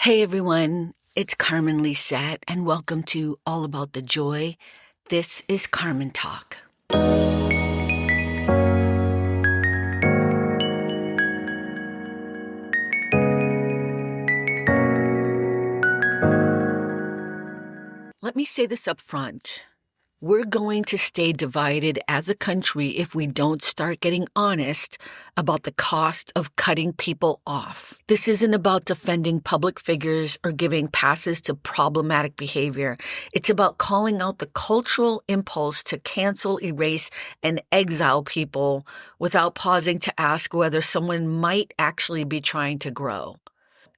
Hey everyone, it's Carmen Lisette, and welcome to All About the Joy. This is Carmen Talk. Let me say this up front. We're going to stay divided as a country if we don't start getting honest about the cost of cutting people off. This isn't about defending public figures or giving passes to problematic behavior. It's about calling out the cultural impulse to cancel, erase, and exile people without pausing to ask whether someone might actually be trying to grow.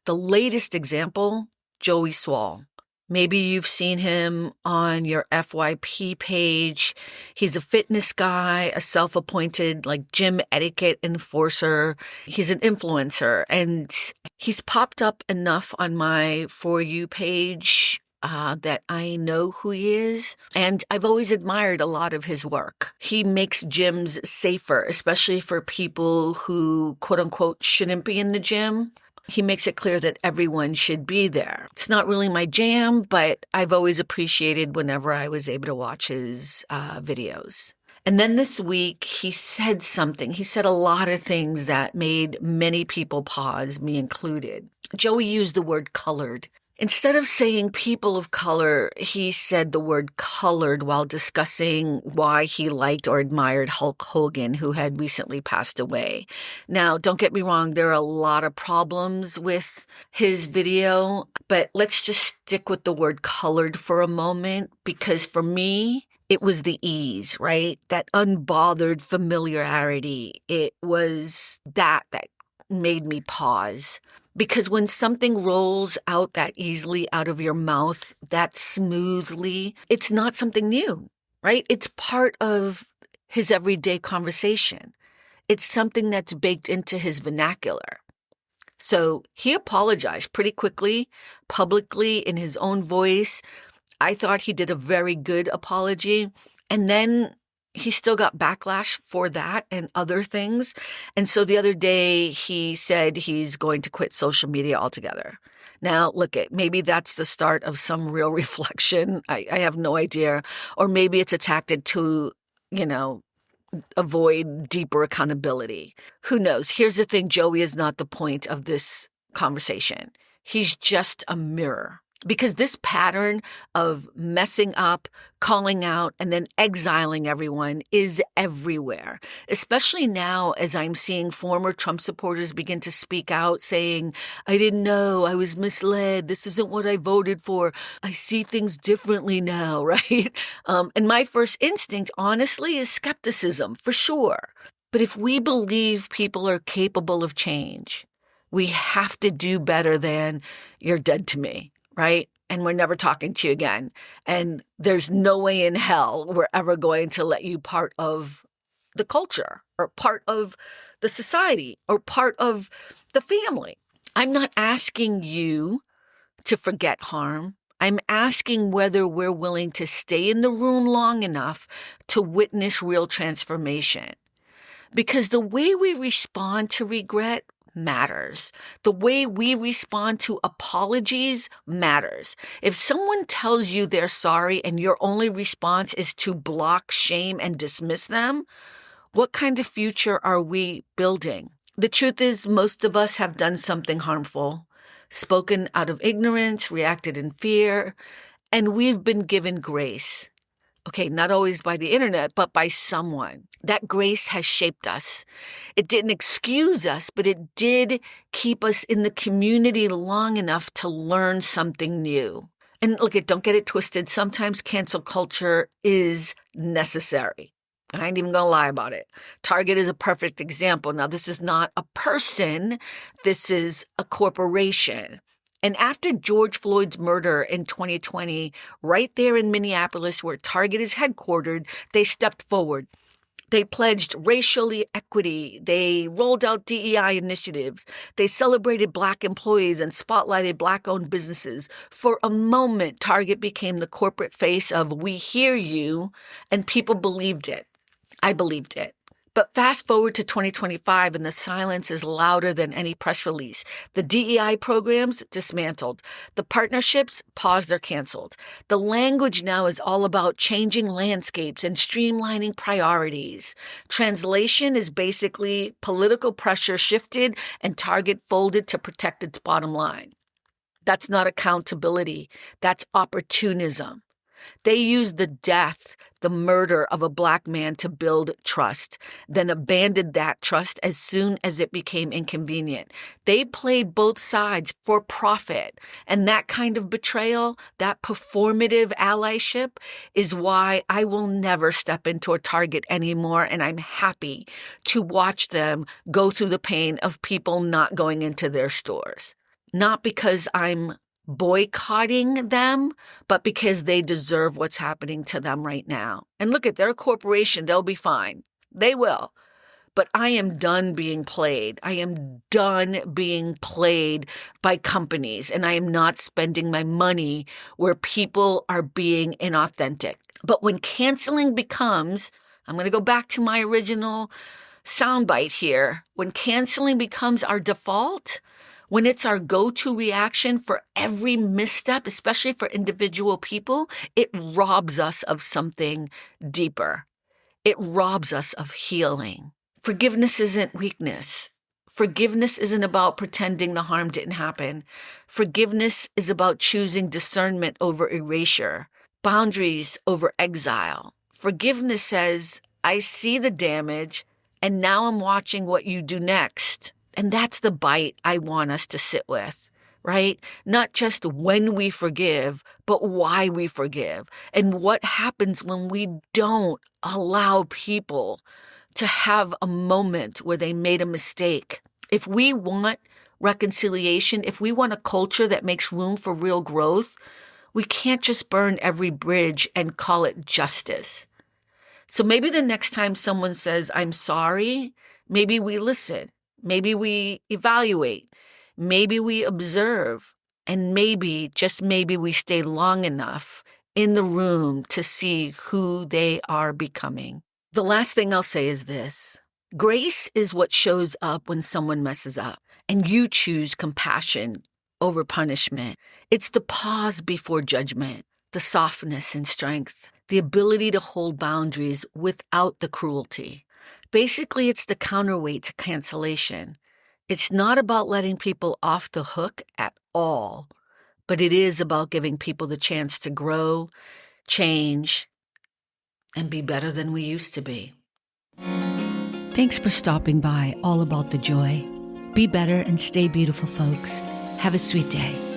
The latest example, Joey Swall. Maybe you've seen him on your FYP page. He's a fitness guy, a self-appointed gym etiquette enforcer. He's an influencer, and he's popped up enough on my For You page that I know who he is, and I've always admired a lot of his work. He makes gyms safer, especially for people who, quote-unquote, shouldn't be in the gym. He makes it clear that everyone should be there. It's not really my jam, but I've always appreciated whenever I was able to watch his videos. And then this week, he said something. He said a lot of things that made many people pause, me included. Joey used the word colored. Instead of saying people of color, he said the word colored while discussing why he liked or admired Hulk Hogan, who had recently passed away. Now, don't get me wrong, there are a lot of problems with his video, but let's just stick with the word colored for a moment, because for me, it was the ease, right? That unbothered familiarity. It was that made me pause. Because when something rolls out that easily out of your mouth, that smoothly, it's not something new, right? It's part of his everyday conversation. It's something that's baked into his vernacular. So he apologized pretty quickly, publicly, in his own voice. I thought he did a very good apology. And then he still got backlash for that and other things. And so the other day he said he's going to quit social media altogether. Now, maybe that's the start of some real reflection. I have no idea. Or maybe it's a tactic to, avoid deeper accountability. Who knows? Here's the thing. Joey is not the point of this conversation. He's just a mirror. Because this pattern of messing up, calling out, and then exiling everyone is everywhere, especially now as I'm seeing former Trump supporters begin to speak out saying, I didn't know, I was misled, this isn't what I voted for, I see things differently now, right? And my first instinct, honestly, is skepticism, for sure. But if we believe people are capable of change, we have to do better than you're dead to me. Right? And we're never talking to you again. And there's no way in hell we're ever going to let you part of the culture or part of the society or part of the family. I'm not asking you to forget harm. I'm asking whether we're willing to stay in the room long enough to witness real transformation. Because the way we respond to regret matters. The way we respond to apologies matters. If someone tells you they're sorry and your only response is to block, shame, and dismiss them, what kind of future are we building? The truth is, most of us have done something harmful, spoken out of ignorance, reacted in fear, and we've been given grace. Okay, not always by the internet, but by someone. That grace has shaped us. It didn't excuse us, but it did keep us in the community long enough to learn something new. And don't get it twisted. Sometimes cancel culture is necessary. I ain't even gonna lie about it. Target is a perfect example. Now, this is not a person. This is a corporation. And after George Floyd's murder in 2020, right there in Minneapolis, where Target is headquartered, they stepped forward. They pledged racial equity. They rolled out DEI initiatives. They celebrated Black employees and spotlighted Black-owned businesses. For a moment, Target became the corporate face of "we hear you," and people believed it. I believed it. But fast forward to 2025 and the silence is louder than any press release. The DEI programs dismantled. The partnerships paused or canceled. The language now is all about changing landscapes and streamlining priorities. Translation is basically political pressure shifted and Target folded to protect its bottom line. That's not accountability. That's opportunism. They used the death, the murder of a Black man to build trust, then abandoned that trust as soon as it became inconvenient. They played both sides for profit. And that kind of betrayal, that performative allyship, is why I will never step into a Target anymore, and I'm happy to watch them go through the pain of people not going into their stores. Not because I'm boycotting them, but because they deserve what's happening to them right now. And look, at their corporation, they'll be fine. They will. But I am done being played. I am done being played by companies, and I am not spending my money where people are being inauthentic. But when canceling becomes, I'm going to go back to my original soundbite here, when canceling becomes our default, when it's our go-to reaction for every misstep, especially for individual people, it robs us of something deeper. It robs us of healing. Forgiveness isn't weakness. Forgiveness isn't about pretending the harm didn't happen. Forgiveness is about choosing discernment over erasure, boundaries over exile. Forgiveness says, I see the damage, and now I'm watching what you do next. And that's the bite I want us to sit with, right? Not just when we forgive, but why we forgive. And what happens when we don't allow people to have a moment where they made a mistake. If we want reconciliation, if we want a culture that makes room for real growth, we can't just burn every bridge and call it justice. So maybe the next time someone says, I'm sorry, maybe we listen. Maybe we evaluate, maybe we observe, and maybe, just maybe, we stay long enough in the room to see who they are becoming. The last thing I'll say is this. Grace is what shows up when someone messes up, and you choose compassion over punishment. It's the pause before judgment, the softness and strength, the ability to hold boundaries without the cruelty. Basically, it's the counterweight to cancellation. It's not about letting people off the hook at all, but it is about giving people the chance to grow, change, and be better than we used to be. Thanks for stopping by All About the Joy. Be better and stay beautiful, folks. Have a sweet day.